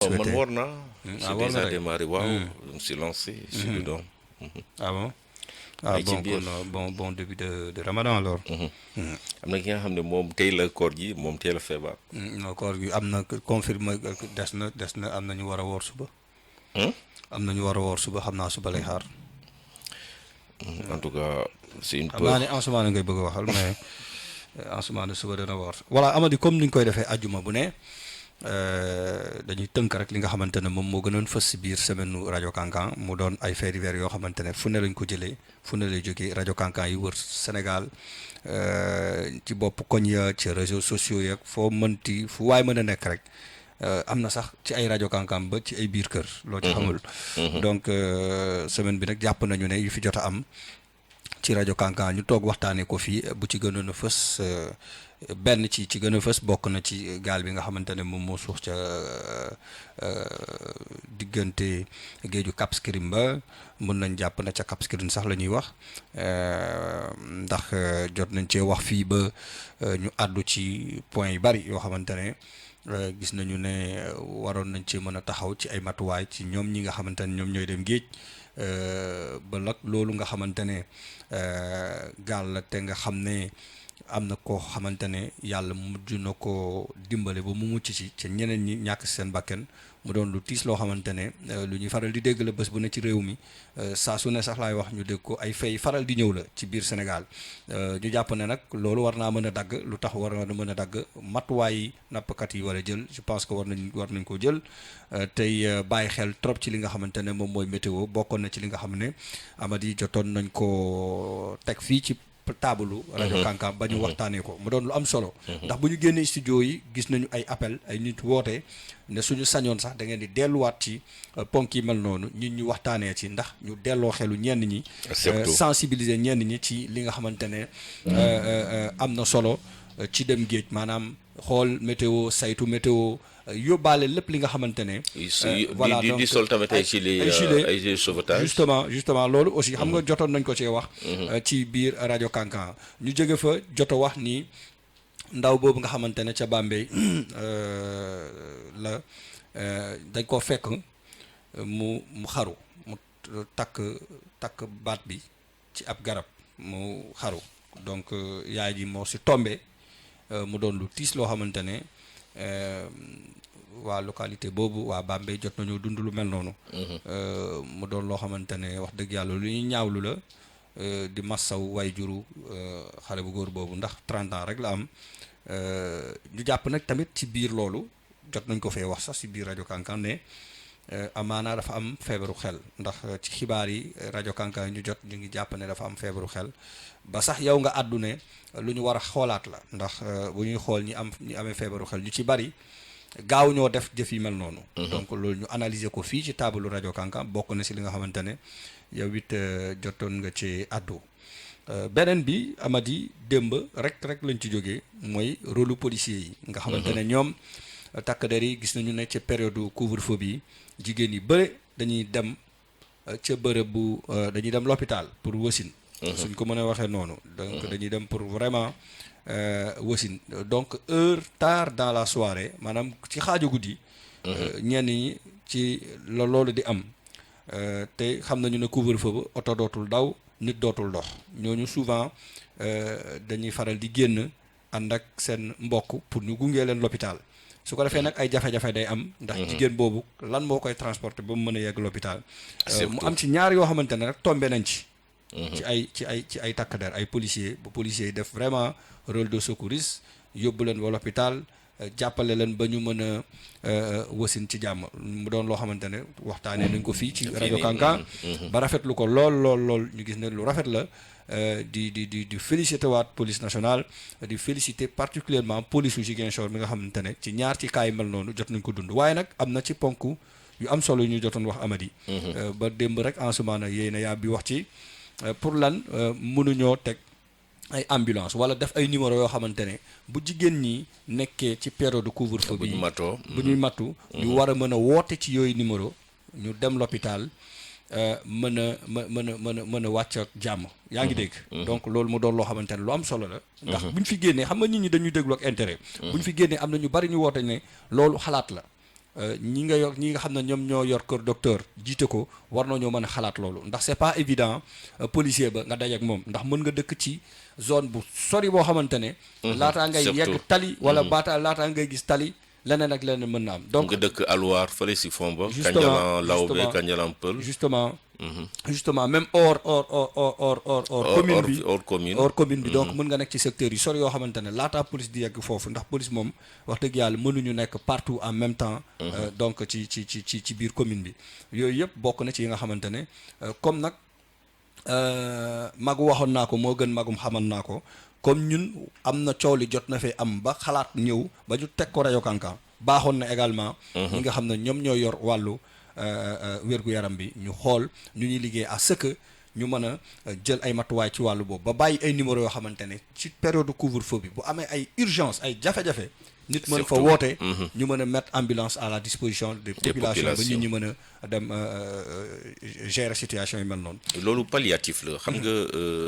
bon man souhaité. war naa. Ah j'ai war nga déjà tey. démarré waaw. je me suis lancé. je suis dedans. Ah bon. Ah maa ngi ci bon biir. kon bon début de Ramadan alors. am na ki nga xam ne moom tey la koor gi moom tey la feebar. non koor gi am na confirmé des na am na ñu war a woor suba. Hmm? am na ñu war a woor suba xam naa suba lay xaar. En tout cas c'est une xam naa peur. ne Ansoumana ngay bëgg a waxal mais Ansoumana suba dana woor. voilà Amady comme ni ñu koy defee ajjuma bu ne dañuy tënk rek li nga xamante ne moom moo gënoon fës si biir semaine nu rajo Kankan mu doon ay faits divers yoo xamante ne fu ne lañ ko jëlee fu ne lay jógee rajo Kankan yi wër Sénégal ci bopp koñ ya ci réseaux sociaux yeeg foo mënti fu waay mën a nekk rek. am na sax ci ay rajo Kankan ba ci ay biir kër. loo ci xamul. donc semaine bi nag jàpp nañu ne yu fi jot a am ci rajo Kankan ñu toog waxtaanee ko fii bu ci gënoon a fës benn ci gën a fës bokk na ci gaal bi nga xamante ne moom moo suux ca diggante géeju Cap Skirring ba mun nañ jàpp na ca Cap Skirring sax la ñuy wax ndax jot nañ cee wax fii ba ñu àddu ci point yu bari yoo xamante ne. gis nañu ne waroon nañ ci mën a taxaw ci ay matuwaay ci ñoom ñi nga xamante ne ñoom ñooy dem géej ba nag loolu nga xamante ne gaal la te nga xam ne am na koo xamante ne yàlla mujj na ko dimbale ba mu mucc ci ca ñeneen ñi ñàkk si seen bakken mu doon lu tiis loo xamante ne lu ñuy faral di dégg la bés bu ne ci réew mi saa su ne sax laay wax ñu dégg ko ay fay faral di ñëw la ci biir Sénégal ñu jàpp ne nag loolu war naa mën a dagg lu tax war na mën a dagg matuwaay nappkat yi war a jël je pense que war nañ koo jël tey bàyyi xel trop ci li nga xamante ne moom mooy météo bokkoon na ci li nga xam ne Amady jotoon nañ ko teg fii ci taabalu rajo Kankan ba ñu waxtaanee ko mu doon lu am solo ndax bu ñu génnee studio yi gis nañu ay appel ay nit woote ne suñu sañoon sax da ngeen di delluwaat ci ponk yi mel noonu nit ñu waxtaanee ci ndax ñu delloo xelu ñenn ñi sensibiliser ñenn ñi ci li nga xamante ne am na solo ci dem géej maanaam xool météo saytu météo yóbbaale lépp li nga xamante ne. voilà di sol tamit ay gilet ay sauvetage. justement loolu aussi xam nga jotoon nañ ko cee wax. ci biir rajo Kankan ñu jóge fa joto wax ni ndaw boobu nga xamante ne ca Bambey la dañ ko fekk mu xaru mu takk baat bi ci ab garab mu xaru donc yaay ji moo si tombé mu doon lu tiis loo xamante ne. waa localité boobu waa Bambey jot nañoo dund lu mel noonu. mu doon loo xamante ne wax dëgg yàlla lu ñuy ñaawlu la di massaw way juru xale bu góor boobu ndax 30 ans rek la am ñu jàpp nag tamit ci biir loolu jot nañ ko fee wax sax ci biir rajo Kankan ne amaana dafa am feebaru xel ndax ci xibaar yi rajo Kankan yi ñu jot ñu ngi jàpp ne dafa am feebaru xel ba sax yow nga àddu ne lu ñu war a xoolaat la ndax bu ñuy xool ñi amee feebaru xel ñu ci bari gaaw ñoo def jëf yi mel noonu. donc loolu ñu analyser ko fii ci taabalu rajo Kankan bokk na ci li nga xamante ne yow it jotoon nga ci àddu beneen bi Amady démb rek lañ ci jógee mooy rôlu policier yi. nga xamante ne ñoom takk der yi gis nañu ne ca période couvre-feu bi jigéen yi bëre dañuy dem ca bërëb bu dañuy dem l'hôpital pour wasin. suñ ko mën a waxee noonu. donc dañuy dem pour vraiment. wasin donc heure tard dans la soirée maanaam ci xaaju guddi. ñenn ñi ci loolu di am te xam nañu ne couvre-feu ba oto dootul daw nit dootul dox ñooñu souvent dañuy faral di génn ànd ak seen mbokk pour ñu gungee leen l'hôpital su ko defee nag ay jafe-jafe day am. ndax jigéen boobu lan moo koy transporter ba mu mën a yegg l'hôpital mu am ci ñaar yoo xamante ne rek tombé nañ ci. ci ay takk der ay policiers bu policiers yi def vraiment rôle de secouriste yóbbu leen ba l'hôpital jàppale leen ba ñu mën a wasin ci jàmm mu doon loo xamante ne waxtaanee nañ ko fii ci rajo Kankan ba rafetlu ko lool ñu gis ne lu rafet la di féliciter waat police nationale di féliciter particulièrement police u Ziguinchor mi nga xamante ne ci ñaar ci kaay mel noonu jot nañ ko dund waaye nag am na ci ponk yu am solo yu ñu jotoon wax Amady ba démb rek Ansoumana yéy na yaa bi wax ci pour lan mënuñoo teg ay ambulance wala def ay numéro yoo xamante ne bu jigéen ñi nekkee ci période de couvre-feu bi bu ñuy mattu ñu war a mën a woote ci yooyu numéro ñu dem l'hôpital mën a wàcc ak jàmm yaa ngi dégg donc loolu mu doon loo xamante ne lu am solo la ndax bu ñu fi génnee xam nga nit ñi dañuy déglu ak intérêt bu ñu fi génnee am na ñu bari ñu woote ne loolu xalaat la ñi nga xam ne ñoom ñoo yor kër docteur jiite ko war nañoo mën a xalaat loolu ndax c'est pas évident policier ba nga dajeek moom ndax mën nga dëkk ci zone bu sori boo xamante ne. laataa ngay yegg tali. wala laataa ngay gis tali. leneen ak leneen mën na am donc nga dëkk Alwaar fële si fond ba. justement Kanjalan Lawbe Kanjalan Pël. justement même hors commune bi hors commune bi donc mën nga nekk ci secteur yi sori yoo xamante ne laataa police di yegg foofu ndax police moom wax dëgg yàlla mënuñu nekk partout en même temps. donc ci biir commune bi yooyu yëpp bokk na ci yi nga xamante ne comme nag magu waxoon naa ko moo gën magum xamal naa ko. comme ñun am na coow li jot na fee am ba xalaat ñëw ba ñu teg ko rajo Kankan baaxoon na également. ñi nga xam ne ñoom ñoo yor wàllu wér-gu-yaram bi ñu xool ñu ñuy liggéey à ce que ñu mën a jël ay matuwaay ci wàllu boobu ba bàyyi ay numéro yoo xamante ne ci période couvre-feu bi bu amee ay urgence ay jafe-jafe. nit mën fa woote. ñu mën a mettre ambulance à la disposition des populations ba nit ñi mën a dem gérer situation yi mel noonu. loolu palliatif la xam nga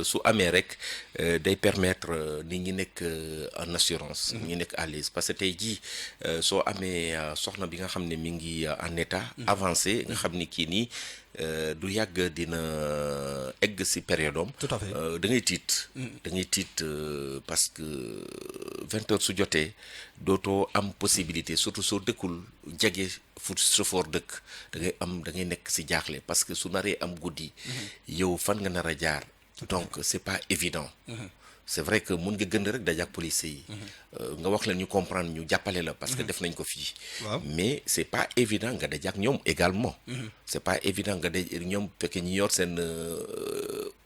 su amee rek day permettre nit ñi nekk en assurance. ñi nekk à l'aise parce que tey jii soo amee soxna bi nga xam ne mi ngi en état avancé nga xam ni kii nii du yàgg dina egg si période am. tout à fait da ngay tiit. da ngay tiit parce que 20 heures su jotee dootoo am possibilité surtout soo dëkkul jege fu chauffeur dëkk da ngay nekk si jaaxle parce que su naree am guddi. yow fan nga nar a jaar. donc c'est pas évident. c'est vrai que mun nga gën rek dajaak police yi. nga wax leen ñu comprendre ñu jàppale la parce que def nañ ko fii. mais c'est pas évident nga dajaak ñoom également. c'est pas évident nga daj ñoom fekkee ñi yor seen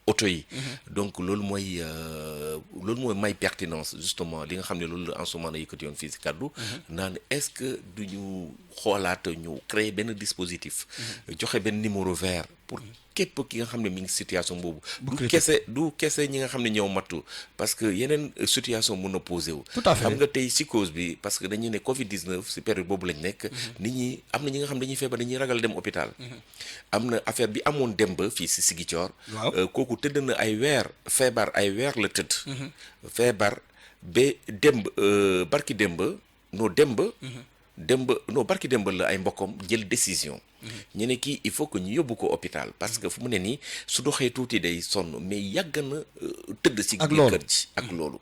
auto yi. donc loolu mooy may pertinence justement li nga xam ne loolu la en ce moment na yëkkati yoon fii si kaddu. naan est-ce que du ñu xoolaat ñu créer benn dispositif. joxe benn numéro vert pour. képp ki nga xam ne mi ngi situation boobu. du kese ñi nga xam ne ñëw mattu parce que yeneen situation mën na posé wu. tout à fait xam nga tey si cause bi parce que dañu ne Covid 19 si période boobu lañ nekk. nit ñi am na ñi nga xam dañuy feebar dañuy ragal dem hôpital. am na affaire bi amoon dem ba fii si Ziguinchor. kooku tëdd na ay weer feebar ay weer la tëdd. feebar ba demb barki demba barki demba la ay mbokkam jël décision. ñu ne kii il faut que ñu yóbbu ko hôpital parce que fu mu ne nii su doxee tuuti day sonn mais yàgg na tëdd si biir kër ji ak loolu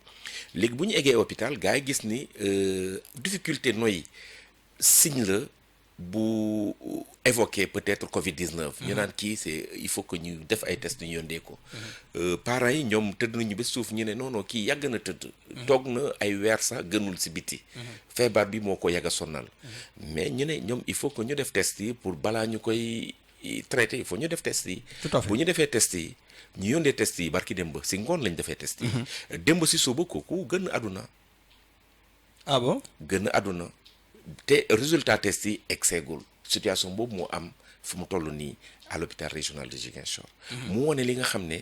léegi bu ñu eggee hôpital gars yi gis ni difficulté noyyi signe la bu évoqué peut-être Covid 19. ñu naan kii il faut que ñu def ay tests ñu yóndee ko. parents yi ñoom tëdd nañu ba suuf ñu ne non kii yàgg na tëdd. toog na ay weer sax gënul si biti. feebar bi moo ko yàgg a sonal. mais ñu ne ñoom il faut que ñu def test yi pour balaa ñu koy traité il faut ñu def test yi. tout à fait bu ñu defee test yi ñu yóndee test yi barki démb si ngoon lañ defee test yi. démb si suba kooku gën àdduna. ah bon gën àdduna. te résultat test yi egseegul situation boobu moo am fu mu toll nii à l'hôpital régional de Ziguinchor. mu wone li nga xam ne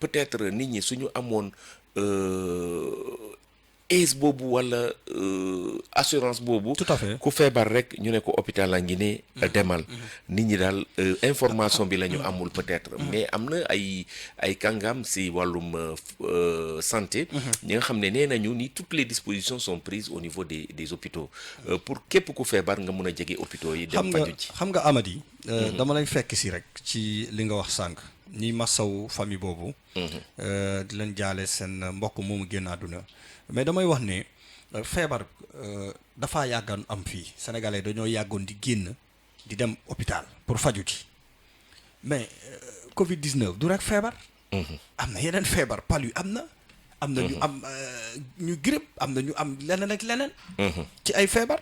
peut-être nit ñi suñu amoon aise boobu wala assurance boobu. tout à fait ku feebar rek ñu ne ko hôpital la ngi ne demal. nit ñi daal information bi la ñu amul peut-être. mais am na ay kàngam si wàllum santé. ñi nga xam ne nee nañu ni toutes les dispositions sont prises au niveau des hôpitaux. pour képp ku feebar nga mun a jege hôpitaux yi. dem faju ji xam nga Amady. dama lay fekk si rek ci li nga wax sànq. ñi masaw famille boobu. di leen jaale seen mbokk moomu génn àdduna. mais damay wax ne feebar dafa yàggoon am fii sénégalais dañoo yàggoon di génn di dem hôpital pour faju ci mais Covid 19 du rek feebar. am na yeneen feebar palu am na. am na ñu am ñu grippe am na ñu am leneen ak leneen. ci ay feebar.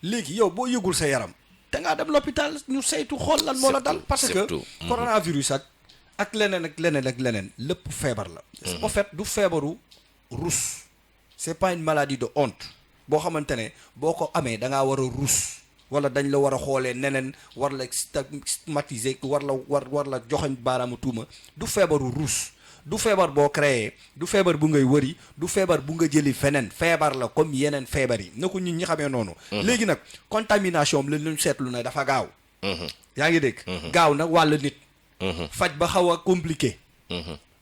léegi yow boo yëgul sa yaram te ngaa dem l'hôpital ñu saytu xool lan moo la dal. parce que coronavirus ak leneen lépp feebar la. en fait du feebaru rus. c'est pas une maladie de honte boo xamante ne boo ko amee da ngaa war a rus wala dañ la war a xoolee neneen war la stigmatiser war la joxoñ baaraamu tuuma du feebaru rus du feebar boo créé du feebar bu ngay wëri du feebar bu nga jëli feneen feebar la comme yeneen feebar yi na ko nit ñi xamee noonu. léegi nag contamination bi lañ seetlu ne dafa gaaw. yaa ngi dégg. gaaw nag wàll nit. faj ba xaw a compliqué.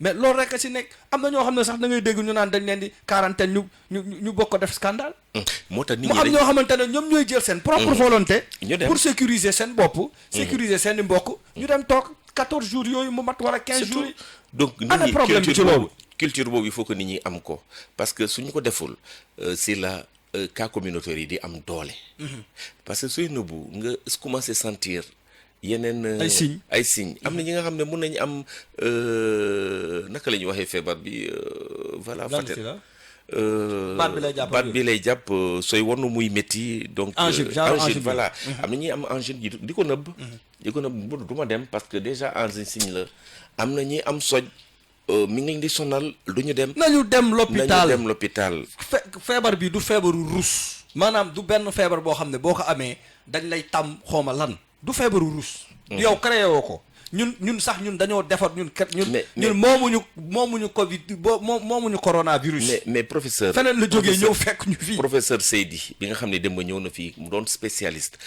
mais loolu rek a si nekk am na ñoo xam ne sax da ngay dégg ñu naan dañ leen di quarantaine ñu bokk ko def scandale. moo tax nit mu ñi am ñoo xamante ne ñoom ñooy jël seen propre volonté. ñu dem pour sécuriser seen bopp. sécuriser seen i mbokk. ñu dem toog 14 jours yooyu mu mat wala 15 jours yi. donc nit ana ñi problème bi ci loolu. culture boobu il faut que nit ñi am ko parce que suñu ko deful c'est la cas communautaire yi di am doole. parce que suy nëbbu nga commencé sentir. yeneen ay signes am na ñi nga xam ne mun nañu am naka la ñuy waxee feebar bi voilà. baat bi lay jàpp sooy wonu muy métti donc. angine voilà. am na ñuy am angine ji di ko nëbb. di ko nëbb du ma dem parce que déjà angine signe la am na ñuy am soj mi ngi leen di sonal du ñu dem. nañu dem l'hôpital feebar bi du feebaru rus. maanaam du benn feebar boo xam ne boo ko amee dañ lay tam xooma lan. du feebaru rus. yow créé woo ko ñun sax ñun dañoo defar ñun moomuñu Covid moomuñu coronavirus. mais professeur. feneen la jógee ñëw fekk ñu fii. professeur Seydi bi nga xam ne dem ba ñëw na fii mu doon spécialiste.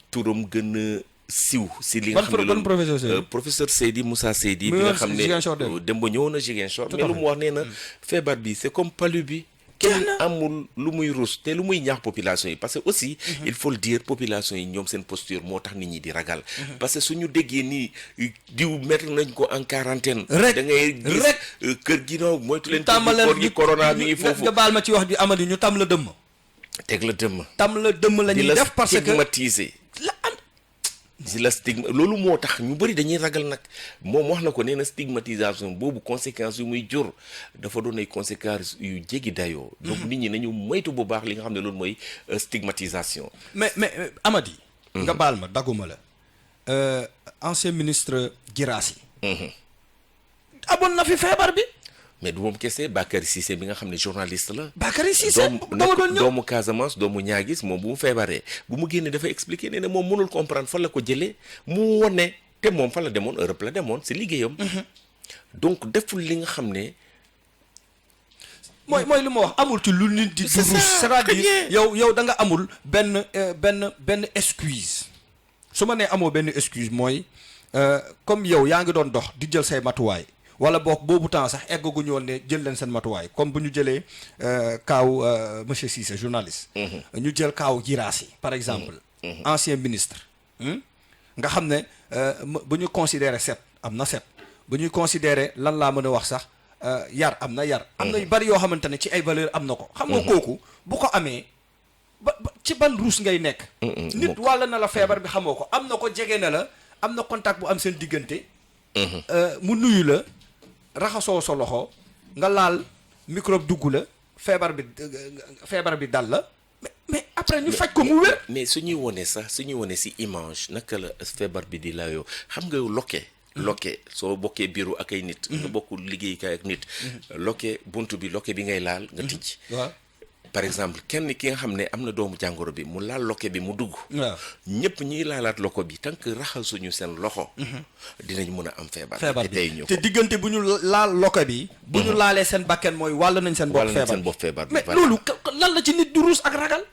turam gën a siw si li nga xam ne loolu professeur Seydi Moussa Seydi. bi nga xam ne dem ba ñëw na Ziguinchor. mais lu mu wax nee na feebar bi c'est comme palu bi. kenn amul lu muy rus te lu muy ñaax population yi parce que aussi il faut le dire population yi ñoom seen posture moo tax nit ñi di ragal parce que suñu déggee nii diw mettre nañ ko en quarantaine rek da ngay gis kër gi no moytu leen koor gi corona mi ngi foofu nga baal ma ci wax ji Amady ñu tam la dëmm la ñuy def parce que stigmatiser si la stigma loolu moo tax ñu bëri dañuy ragal nag moom wax na ko nee na stigmatisation boobu conséquences yu muy jur dafa doon ay conséquences yu jéggi dayoo. donc nit ñi nañu moytu bu baax li nga xam ne loolu mooy stigmatisation. mais Amady. nga baal ma dagguma la. ancien ministre Guirassy. amoon na fi feebar bi. mais du moom kese Bakary Cissé bi nga xam ne journaliste la. Bakary Cissé doomu Casamance doomu Niaguis moom bu mu feebaree bu mu génnee dafa expliquer nee na moom mënul comprendre fan la ko jëlee mu wone te moom fan la demoon Europe la demoon si liggéeyam. donc deful li nga xam ne. mooy li ma wax amul ci lu nit di. c'est ça c'est-à-dire yow da nga amul benn excuse. su ma nee amoo benn excuse mooy comme yow yaa ngi doon dox di jël say matuwaay. wala boog boobu temps sax eggaguñu woon ne jël leen seen matuwaay comme bu ñu jëlee kaaw monsieur Cissé journaliste. ñu jël kaaw Guirassy par exemple. ancien ministre. nga xam ne bu ñu considéré set am na set bu ñuy considéré lan laa mën a wax sax yar am na yar. am na yu bari yoo xamante ne ci ay valeur am na ko. xam nga kooku bu ko amee ba ci ban ruus ngay nekk. nit wàll na la feebar bi xamoo ko am na ko jege na la am na contact bu am seen diggante. mu nuyu la. raxasoo sa loxo nga laal microbe dugg la feebar bi dal la mais après ñu faj ko mu wér. mais suñuy wone si image naka la feebar bi di layoo xam nga loke soo bokkee biiru ak ay nit. nga bokk liggéeykaay ak nit. loke buntu bi loke bi ngay laal nga tijj. waaw par exemple kenn ki nga xam ne am na doomu jàngoro bi mu laal loke bi mu dugg. waaw ñëpp ñiy laalaat loxo bi tant que raxasuñu seen loxo. dinañ mën a am feebar bi te diggante bu ñu laal loke bi. bu ñu laalee seen bakken mooy wàll nañ seen bopp feebar bi mais loolu lan la ci nit du ruus ak ragal.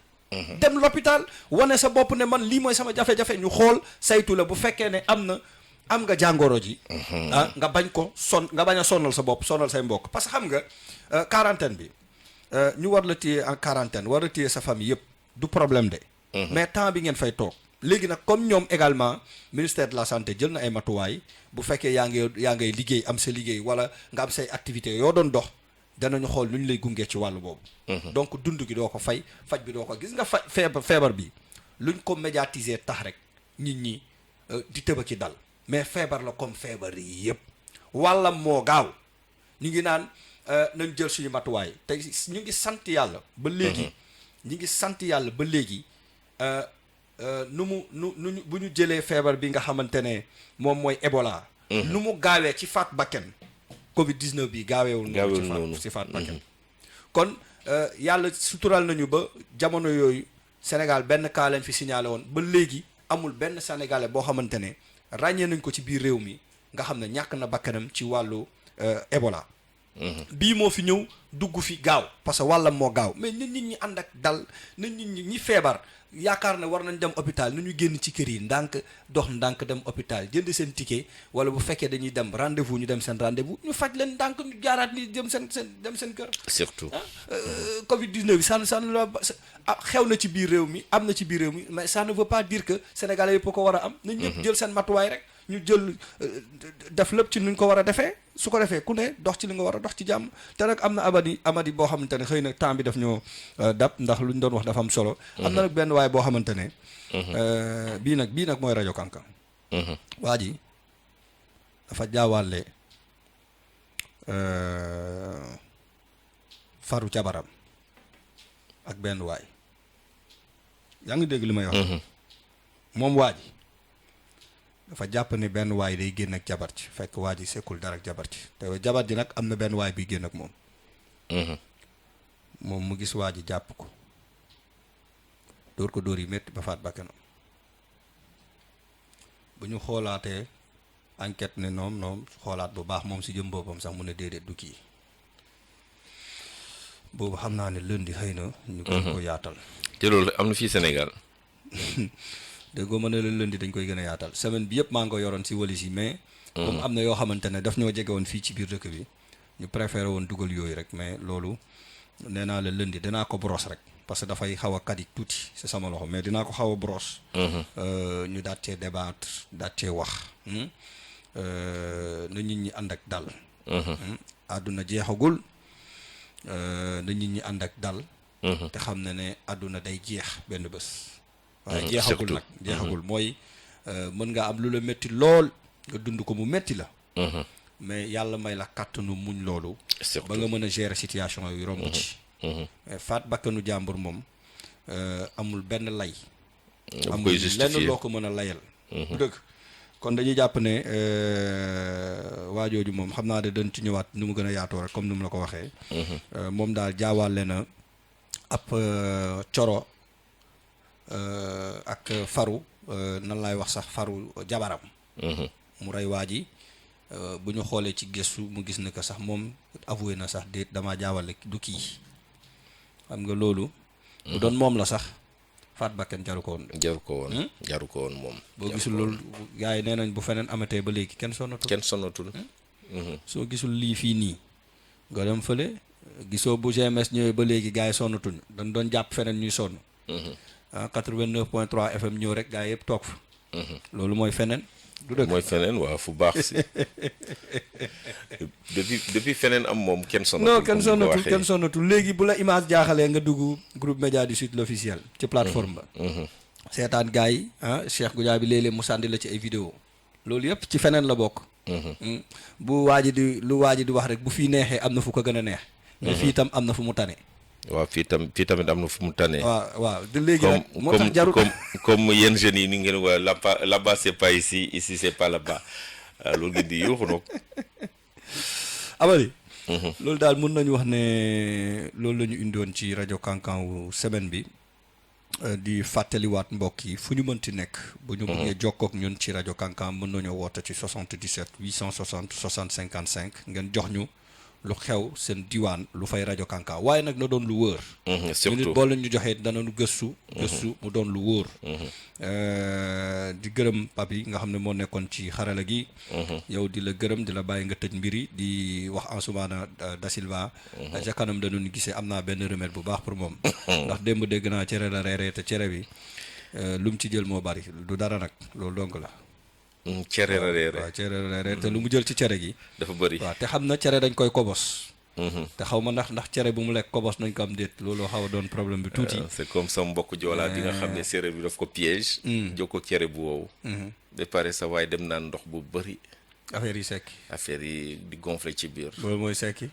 dem l'hôpital wane sa bopp ne man lii mooy sama jafe-jafe ñu xool saytu la bu fekkee ne am nga jàngoro ji. nga bañ a sonnal sa bopp sonnal say mbokk parce que xam nga quarantaine bi. ñu war la téye en quarantaine war la téye sa famille yëpp du problème de. mais temps bi ngeen fay toog. léegi nag comme ñoom également ministère de la santé jël na ay matuwaay bu fekkee yaa ngay liggéey am sa liggéey wala nga am say activités yoo doon dox danañu xool nu ñu lay gungee ci wàllu boobu. donc dund gi doo ko fay faj bi doo ko gis nga feebar bi luñ ko médiatiser tax rek nit ñi di tëba ci dal mais feebar la comme feebar yi yëpp wàllam moo gaaw ñu ngi naan. nañ jël suñu matuwaay te ñu ngi sant yàlla ba léegi bu ñu jëlee feebar bi nga xamante ne moom mooy Ebola. nu mu gaawee ci faat bakken Covid 19 bi gaaweewul noonu ci faat bakken kon yàlla sutural nañu ba jamono yooyu Sénégal benn cas lañ fi signalé woon ba léegi amul benn sénégalais boo xamante ne ràññee nañ ko ci biir réew mi nga xam ne ñàkk na bakkanam ci wàllu Ebola. bii moo fi ñëw dugg fi gaaw parce que wàllam moo gaaw mais nit ñi ànd ak dal nit ñi feebar yaakaar ne war nañ dem hôpital nu ñu génn ci kër yi ndànk dox ndànk dem hôpital jënd seen ticket wala bu fekkee dañuy dem rendez-vous ñu dem seen rendez-vous ñu faj leen ndànk ñu jaaraat ni dem seen kër. surtout Covid 19 bi ça la xew na ci biir réew mi am na ci biir réew mi mais ça ne veut pas dire que sénégalais yëpp ko war a am. nañ ñëpp jël seen matuwaay rek. ñu jël def lépp ci nuñ ko war a defee su ko defee ku ne dox ci li nga war a dox ci jàmm te nag am na amadi boo xamante ne xëy na temps bi daf ñoo dab ndax lu ñu doon wax dafa am solo. am na nag benn waay boo xamante ne. bii nag mooy rajo Kankan. waa ji dafa jaawaale faru jabaram ak benn waay yaa ngi dégg li may wax. moom waa ji dafa jàpp ne benn waay day génn ak jabar ci fekk waa ji sekkul dara ak jabar ci te jabar ji nag am na benn waay biy génn ak moom. moom mu gis waa ji jàpp ko dóor ko dóor yi métti ba faat bakkanam bu ñu xoolaatee enquête ne noom xoolaat bu baax moom si jëm boppam sax mu ne déedéet du kii boobu xam naa ne lundi xëy na. ñu gën ko yaatal. te loolu am na fii Sénégal. dégg nga mën na leen di dañ koy gën a yaatal semaine bi yëpp maa ngi ko yoroon si walis yi mais. comme am na yoo xamante ne daf ñoo jege woon fii ci biir dëkk bi ñu préféré woon dugal yooyu rek mais loolu nee naa la lundi dinaa ko brosse rek parce que dafay xaw a kadik tuuti si sama loxo mais dinaa ko xaw a brosse. ñu daat cee débattre daat cee wax. na nit ñi ànd ak dal. àdduna jeexagul na nit ñi ànd ak dal. te xam ne àdduna day jeex benn bés. waaye jeexagul nag jeexagul mooy mën nga am lu la métti lool nga dund ko mu métti la. mais yàlla may la kàttanu muñ loolu. ba nga mën a gérer situation yu romb ci. mais faat bakkanu jàmbur moom amul benn lay. amul lenn loo ko mën a layal. bu dëgg kon dañuy jàpp ne waajooju moom xam naa de dañ ci ñëwaat nu mu gën a yaatoo rek comme ni mu la ko waxee. moom daal jaawaale na ab coro. ak faru nan laay wax sax faru jabaram. mu rey waa ji bu ñu xoolee ci gëstu mu gis ne que sax moom avoué na sax déet damaa jaawale du kii xam nga loolu. bu doon moom la sax faat bakken jaru ko woon. jaru ko woon moom. boo gisul loolu gars yi nee nañ bu feneen amatee ba léegi kenn sonnatul. soo gisul lii fii nii nga dem fële gisoo bu GMS ñëwee ba léegi gars yi sonnatuñu dañ doon jàpp feneen ñuy sonn. 89.3 FM ñëw rek gaa yëpp toog fa. loolu mooy feneen. du dëgg mooy feneen waaw fu baax si. depuis feneen am moom kenn sonnatul. kenn sonnatul léegi bu la image jaaxalee nga dugg groupe média du Sud l'officiel ci plateforme ba. seetaan gars yi Cheikh Goudiaby bi léeg-léeg mu sànni la ci ay vidéo loolu yëpp ci feneen la bokk. bu waaj di wax rek bu fii neexee am na fu ko gën a neex. mais fii itam am na fu mu tane. waaw fii tamit am na fu mu tànnee. waaw de léegi nag moo tax jarul comme yéen jeunes yi ni ngeen waa là-bas c'est pas ici c'est pas là-bas loolu ngeen di yuuxu nag. Amady. loolu daal mën nañu wax ne loolu la ñu indoon ci rajo Kankan wu semaine bi di fàttaliwaat mbokk yi fu ñu mënti nekk. bu ñu bëggee jokkoo ak ñun ci rajo Kankan mën nañoo woote ci 77 860 60 55 ngeen jox ñu. lu xew seen diwaan lu fay rajo Kankan waaye nag na doon lu wóor. surtout nit boo leen ñu joxee danañu gëstu mu doon lu wóor. di gërëm papi nga xam ne moo nekkoon ci xarala gi. yow di la gërëm di la bàyyi nga tëj mbiri di wax Ansoumana Da Silva. ca kanam dañu gisee am naa benn remède bu baax pour moom. ndax démb dégg naa cere la reeree te cere bi lu mu ci jël moo bari du dara nag loolu donc la. cere la reere waaw cere la reere te lu mu jël ci cere gi dafa bëri waaw te xam na cere dañ koy kobos. te xaw ma ndax cere bu mu lekk kobos nañ ko am déet looloo xaw a doon problème bi tuuti. c'est comme sama mbokk joolaa bi nga xam ne séeréer bi daf ko piège jox ko cere bu wow de pare sa waaye dem naan ndox bu bëri affaire yi sekki yi di gonfler ci biir loolu mooy sekki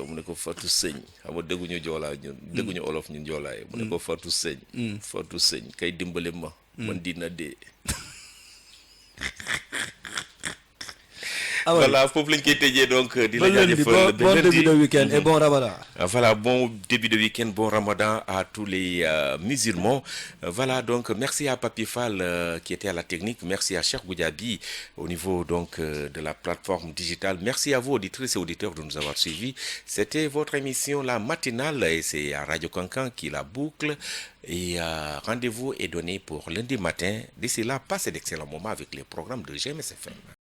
mu ne ko fatu sëñ xam nga dégguñu joolaa ñun dégguñu olof ñun joolaaye mu ne ko fatu sëñ kay dimbali ma man dina dee Ah ouais. Voilà, foofu lañ koy tëjee donc di Bon la lundi, jaajëfal bon début de week-end et bon Ramadan. Voilà, bon début de week-end, bon Ramadan à tous les musulmans. Voilà, donc merci à Papi Fall qui était à la technique, merci à Cheikh Goudiaby au niveau donc de la plateforme digitale. Merci à vous auditrices et auditeurs de nous avoir suivis. C'était votre émission La Matinale et c'est à Radio Cancan qui la boucle. Et rendez-vous est donné pour lundi matin. D'ici là, passez d'excellents moments avec les programmes de GMSFM.